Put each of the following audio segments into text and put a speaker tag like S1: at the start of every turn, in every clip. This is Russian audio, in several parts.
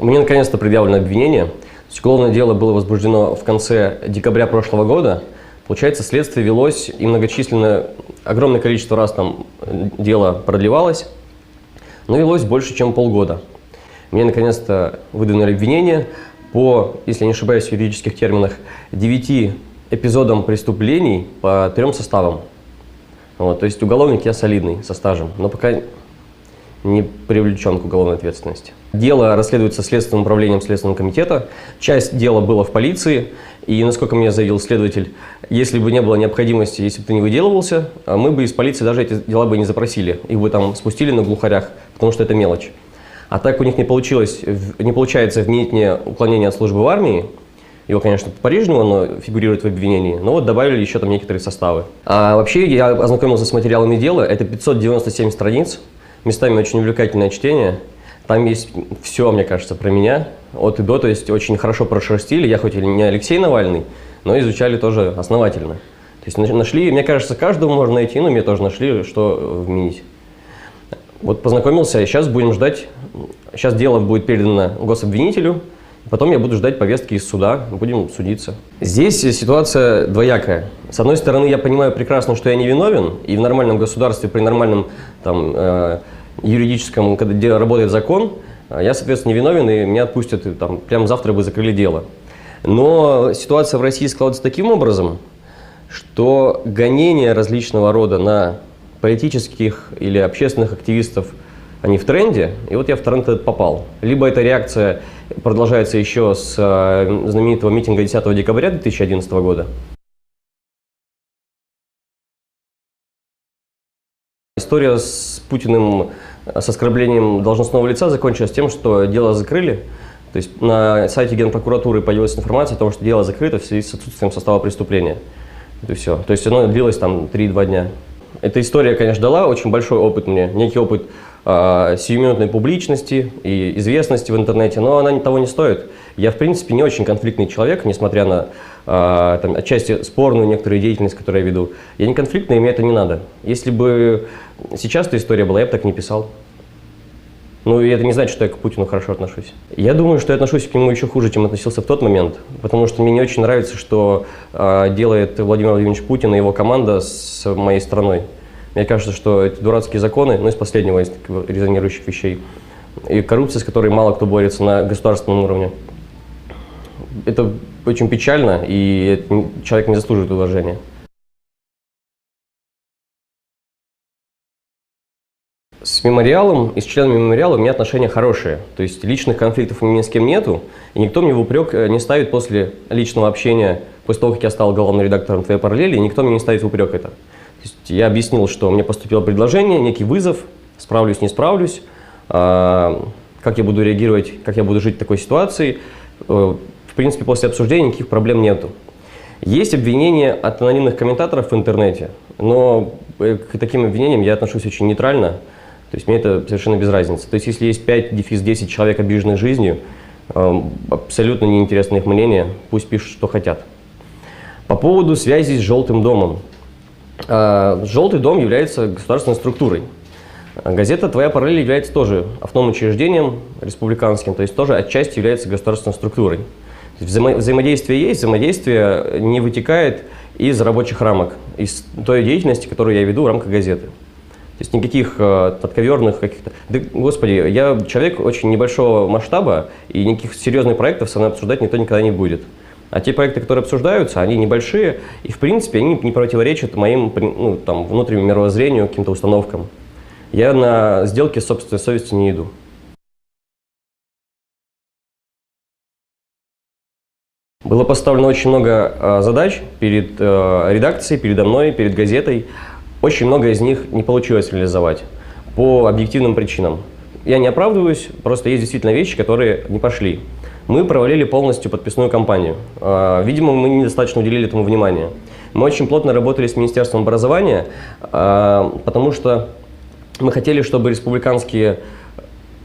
S1: Мне наконец-то предъявлено обвинение. Уголовное дело было возбуждено в конце декабря прошлого года. Получается, следствие велось и многочисленно, огромное количество раз там дело продлевалось, но велось больше, чем полгода. Мне наконец-то выдвинули обвинение по, если я не ошибаюсь в юридических терминах, 9 эпизодам преступлений по 3 составам. Вот, то есть уголовник я солидный, со стажем, но пока не привлечен к уголовной ответственности. Дело расследуется Следственным управлением Следственного комитета. Часть дела была в полиции, и, насколько мне заявил следователь, если бы не было необходимости, если бы ты не выделывался, мы бы из полиции даже эти дела бы не запросили, их бы там спустили на глухарях, потому что это мелочь. А так у них не получается вменить мне уклонение от службы в армии. Его, конечно, по-прежнему оно фигурирует в обвинении, но вот добавили еще там некоторые составы. А вообще я ознакомился с материалами дела, это 597 страниц. Местами очень увлекательное чтение. Там есть все, мне кажется, про меня, от и до, то есть очень хорошо прошерстили. Я хоть и не Алексей Навальный, но изучали тоже основательно. То есть нашли, мне кажется, каждому можно найти, но мне тоже нашли, что вменить. Вот познакомился, и сейчас будем ждать, сейчас дело будет передано гособвинителю, потом я буду ждать повестки из суда, будем судиться. Здесь ситуация двоякая. С одной стороны, я понимаю прекрасно, что я не виновен, и в нормальном государстве, при нормальном там, юридическом, когда работает закон, я, соответственно, не виновен, и меня отпустят, и, там, прямо завтра бы закрыли дело. Но ситуация в России складывается таким образом, что гонения различного рода на политических или общественных активистов, они в тренде, и вот я в тренд этот попал. Либо эта реакция продолжается еще с знаменитого митинга 10 декабря 2011 года. История с Путиным, с оскорблением должностного лица закончилась тем, что дело закрыли. То есть на сайте Генпрокуратуры появилась информация о том, что дело закрыто в связи с отсутствием состава преступления. Это все. То есть оно длилось там 3-2 дня. Эта история, конечно, дала очень большой опыт мне, некий опыт сиюминутной публичности и известности в интернете, но она того не стоит. Я, в принципе, не очень конфликтный человек, несмотря на там, отчасти спорную некоторую деятельность, которую я веду. Я не конфликтный, и мне это не надо. Если бы сейчас эта история была, я бы так не писал. Ну, и это не значит, что я к Путину хорошо отношусь. Я думаю, что я отношусь к нему еще хуже, чем относился в тот момент, потому что мне не очень нравится, что делает Владимир Владимирович Путин и его команда с моей страной. Мне кажется, что эти дурацкие законы, ну, из последнего из таких резонирующих вещей, и коррупция, с которой мало кто борется на государственном уровне, это очень печально, и человек не заслуживает уважения. С мемориалом и с членами мемориала у меня отношения хорошие. То есть личных конфликтов у меня ни с кем нету, и никто мне в упрек не ставит после личного общения, после того, как я стал главным редактором «Твоей параллели», никто мне не ставит в упрек это. То есть я объяснил, что мне поступило предложение, некий вызов, справлюсь, не справлюсь, как я буду реагировать, как я буду жить в такой ситуации. В принципе, после обсуждения никаких проблем нету. Есть обвинения от анонимных комментаторов в интернете, но к таким обвинениям я отношусь очень нейтрально. То есть мне это совершенно без разницы. То есть если есть 5-10 человек, обиженных жизнью, абсолютно неинтересно их мнение, пусть пишут, что хотят. По поводу связи с «Желтым домом». «Желтый дом» является государственной структурой. Газета «Твоя параллель» является тоже автономным учреждением республиканским, то есть тоже отчасти является государственной структурой. Взаимодействие есть, взаимодействие не вытекает из рабочих рамок, из той деятельности, которую я веду в рамках газеты. То есть никаких подковерных каких-то... Да, господи, я человек очень небольшого масштаба, и никаких серьезных проектов со мной обсуждать никто никогда не будет. А те проекты, которые обсуждаются, они небольшие, и в принципе они не противоречат моим там, внутреннему мировоззрению, каким-то установкам. Я на сделки с собственной совестью не иду. Было поставлено очень много задач перед редакцией, передо мной, перед газетой. Очень много из них не получилось реализовать по объективным причинам. Я не оправдываюсь, просто есть действительно вещи, которые не пошли. Мы провалили полностью подписную кампанию. Видимо, мы недостаточно уделили этому внимания. Мы очень плотно работали с Министерством образования, потому что мы хотели, чтобы республиканские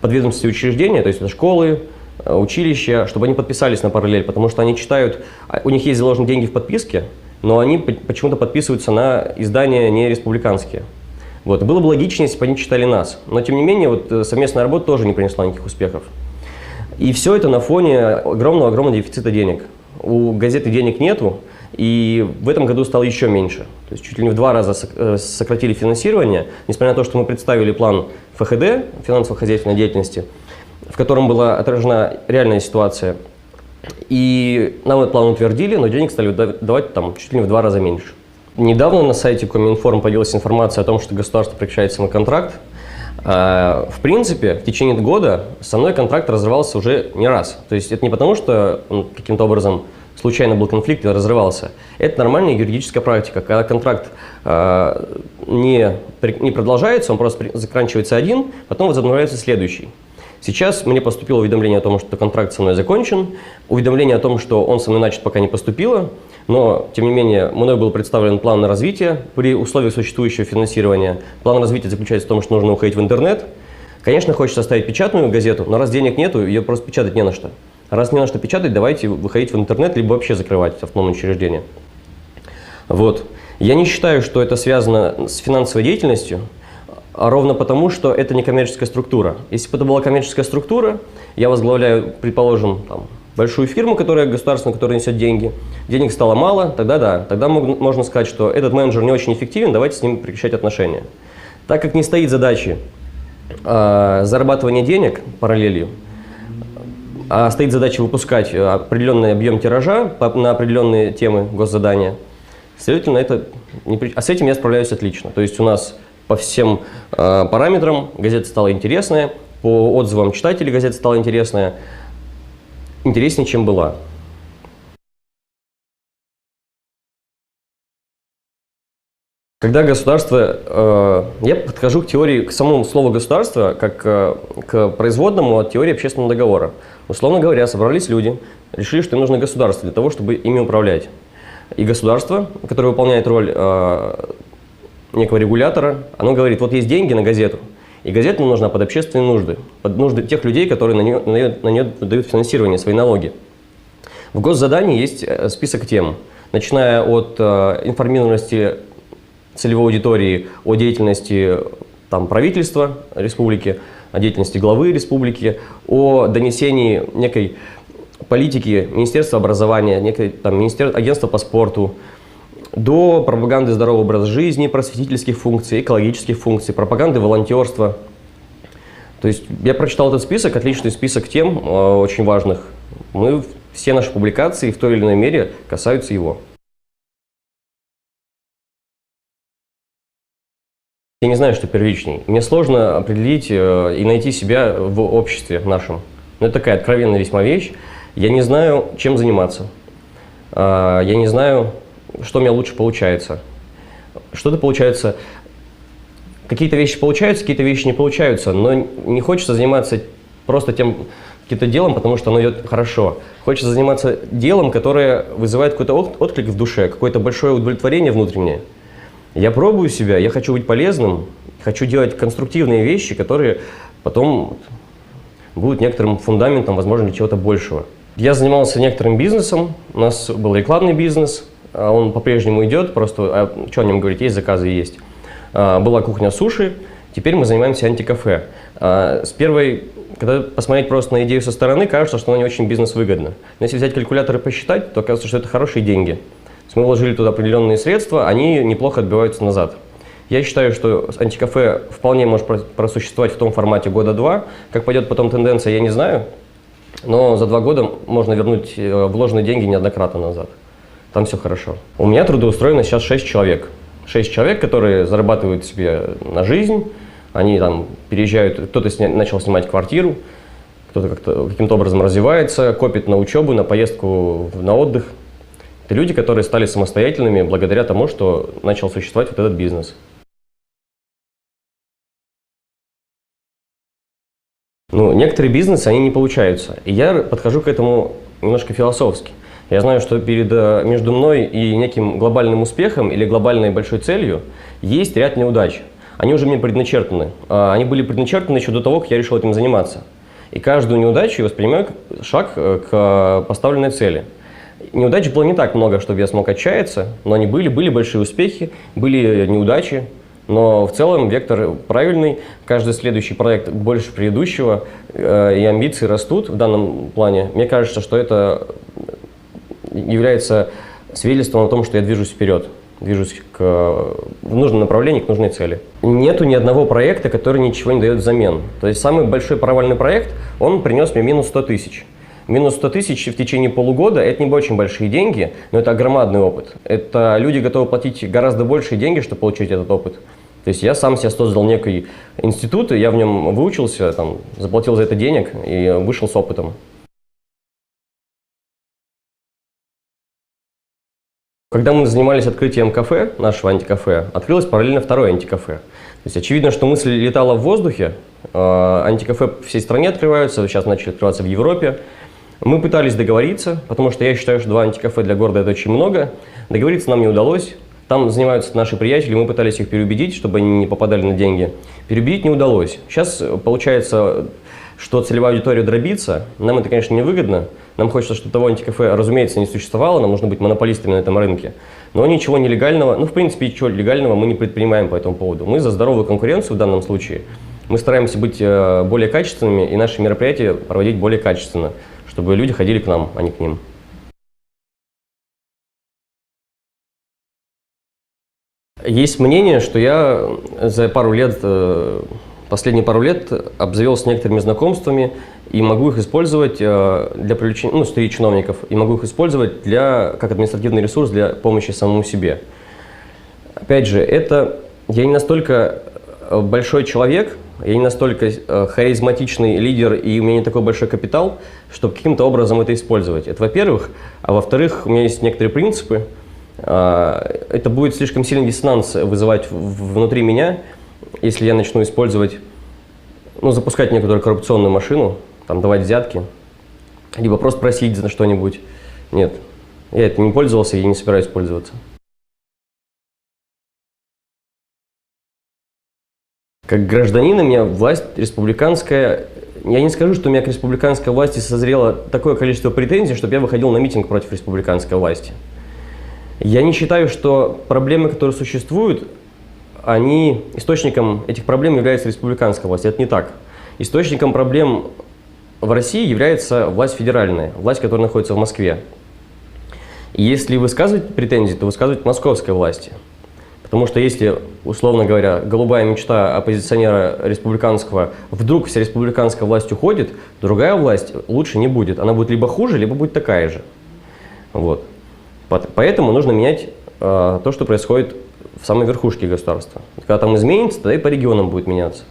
S1: подведомственные учреждения, то есть это школы, училища, чтобы они подписались на параллель, потому что они читают, у них есть заложены деньги в подписке, но они почему-то подписываются на издания не республиканские. Вот. Было бы логичнее, если бы они читали нас. Но тем не менее, вот, совместная работа тоже не принесла никаких успехов. И все это на фоне огромного дефицита денег. У газеты денег нету, и в этом году стало еще меньше. То есть чуть ли не в 2 раза сократили финансирование, несмотря на то, что мы представили план ФХД, финансово-хозяйственной деятельности, в котором была отражена реальная ситуация. И нам этот план утвердили, но денег стали давать там чуть ли не в 2 раза меньше. Недавно на сайте Коминформ появилась информация о том, что государство прекращает со мной контракт. В принципе, в течение года со мной контракт разрывался уже не раз. То есть это не потому, что он каким-то образом случайно был конфликт и разрывался. Это нормальная юридическая практика. Когда контракт не продолжается, он просто заканчивается один, потом возобновляется следующий. Сейчас мне поступило уведомление о том, что контракт со мной закончен, уведомление о том, что он со мной начат, пока не поступило, но, тем не менее, мной был представлен план на развитие при условиях существующего финансирования. План развития заключается в том, что нужно уходить в интернет. Конечно, хочется оставить печатную газету, но раз денег нету, ее просто печатать не на что. Раз не на что печатать, давайте выходить в интернет, либо вообще закрывать автономные учреждения. Вот. Я не считаю, что это связано с финансовой деятельностью, а ровно потому, что это не коммерческая структура. Если бы это была коммерческая структура, я возглавляю, предположим, большую фирму, которая государственная, которая несет деньги, денег стало мало, тогда да, тогда можно сказать, что этот менеджер не очень эффективен, давайте с ним прекращать отношения. Так как не стоит задачи зарабатывания денег параллелью, а стоит задача выпускать определенный объем тиража на определенные темы госзадания, следовательно, а с этим я справляюсь отлично. То есть у нас по всем параметрам газета стала интересная, по отзывам читателей газета стала интересная, интереснее, чем была. Когда государство, я подхожу к теории, к самому слову государство, как к производному от теории общественного договора. Условно говоря, собрались люди, решили, что им нужно государство для того, чтобы ими управлять. И государство, которое выполняет роль некого регулятора, оно говорит, вот есть деньги на газету, и газета нам нужна под общественные нужды, под нужды тех людей, которые на нее дают финансирование, свои налоги. В госзадании есть список тем, начиная от информированности целевой аудитории о деятельности правительства республики, о деятельности главы республики, о донесении некой политики Министерства образования, агентства по спорту, до пропаганды здорового образа жизни, просветительских функций, экологических функций, пропаганды волонтерства. То есть я прочитал этот список, отличный список тем очень важных. Все наши публикации в той или иной мере касаются его. Я не знаю, что первичней. Мне сложно определить и найти себя в обществе нашем. Но это такая откровенная весьма вещь. Я не знаю, чем заниматься. Я не знаю, что у меня лучше получается. Что-то получается. Какие-то вещи получаются, какие-то вещи не получаются. Но не хочется заниматься просто каким-то делом, потому что оно идет хорошо. Хочется заниматься делом, которое вызывает какой-то отклик в душе, какое-то большое удовлетворение внутреннее. Я пробую себя, я хочу быть полезным, хочу делать конструктивные вещи, которые потом будут некоторым фундаментом, возможно, для чего-то большего. Я занимался некоторым бизнесом, у нас был рекламный бизнес, он по-прежнему идет, просто, что о нем говорить, есть заказы, есть. Была кухня суши, теперь мы занимаемся антикафе. Когда посмотреть просто на идею со стороны, кажется, что она не очень бизнес-выгодна. Но если взять калькулятор и посчитать, то оказывается, что это хорошие деньги. Мы вложили туда определенные средства, они неплохо отбиваются назад. Я считаю, что антикафе вполне может просуществовать в том формате года-два. Как пойдет потом тенденция, я не знаю. Но за 2 года можно вернуть вложенные деньги неоднократно назад. Там все хорошо. У меня трудоустроено сейчас 6 человек. 6 человек, которые зарабатывают себе на жизнь. Они переезжают, кто-то начал снимать квартиру, кто-то каким-то образом развивается, копит на учебу, на поездку на отдых. Это люди, которые стали самостоятельными благодаря тому, что начал существовать вот этот бизнес. Некоторые бизнесы, они не получаются. И я подхожу к этому немножко философски. Я знаю, что между мной и неким глобальным успехом или глобальной большой целью есть ряд неудач. Они уже мне предначертаны. Они были предначертаны еще до того, как я решил этим заниматься. И каждую неудачу я воспринимаю как шаг к поставленной цели. Неудач было не так много, чтобы я смог отчаяться, но они были большие успехи, были неудачи. Но в целом вектор правильный, каждый следующий проект больше предыдущего, и амбиции растут в данном плане. Мне кажется, что это является свидетельством о том, что я движусь вперед, движусь в нужном направлении, к нужной цели. Нету ни одного проекта, который ничего не дает взамен. То есть самый большой провальный проект, он принес мне минус 100 тысяч. Минус 100 тысяч в течение полугода – это не очень большие деньги, но это громадный опыт. Это люди готовы платить гораздо большие деньги, чтобы получить этот опыт. То есть я сам себе создал некий институт, и я в нем выучился, там, заплатил за это денег и вышел с опытом. Когда мы занимались открытием кафе, нашего антикафе, открылось параллельно второе антикафе. То есть очевидно, что мысль летала в воздухе, антикафе по всей стране открываются, сейчас начали открываться в Европе. Мы пытались договориться, потому что я считаю, что 2 антикафе для города – это очень много. Договориться нам не удалось. Там занимаются наши приятели, мы пытались их переубедить, чтобы они не попадали на деньги. Переубедить не удалось. Сейчас получается, что целевая аудитория дробится. Нам это, конечно, невыгодно. Нам хочется, чтобы того антикафе, разумеется, не существовало, нам нужно быть монополистами на этом рынке. Но ничего нелегального, в принципе, ничего легального мы не предпринимаем по этому поводу. Мы за здоровую конкуренцию в данном случае. Мы стараемся быть более качественными и наши мероприятия проводить более качественно, чтобы люди ходили к нам, а не к ним. Есть мнение, что я за последние пару лет обзавелся некоторыми знакомствами и могу их использовать для привлечения, среди чиновников, и могу их использовать как административный ресурс для помощи самому себе. Опять же, я не настолько большой человек, я не настолько харизматичный лидер, и у меня не такой большой капитал, чтобы каким-то образом это использовать. Это во-первых. А во-вторых, у меня есть некоторые принципы. Это будет слишком сильный диссонанс вызывать внутри меня, если я начну использовать, запускать некоторую коррупционную машину, давать взятки, либо просто просить за что-нибудь. Нет, я это не пользовался и не собираюсь пользоваться. Как гражданин, у меня власть республиканская. Я не скажу, что у меня к республиканской власти созрело такое количество претензий, чтобы я выходил на митинг против республиканской власти. Я не считаю, что проблемы, которые существуют, источником этих проблем является республиканская власть. Это не так. Источником проблем в России является власть федеральная, власть, которая находится в Москве. И если высказывать претензии, то высказывать московской власти. Потому что если, условно говоря, голубая мечта оппозиционера республиканского, вдруг вся республиканская власть уходит, другая власть лучше не будет. Она будет либо хуже, либо будет такая же. Вот. Поэтому нужно менять то, что происходит в самой верхушке государства. Когда там изменится, тогда и по регионам будет меняться.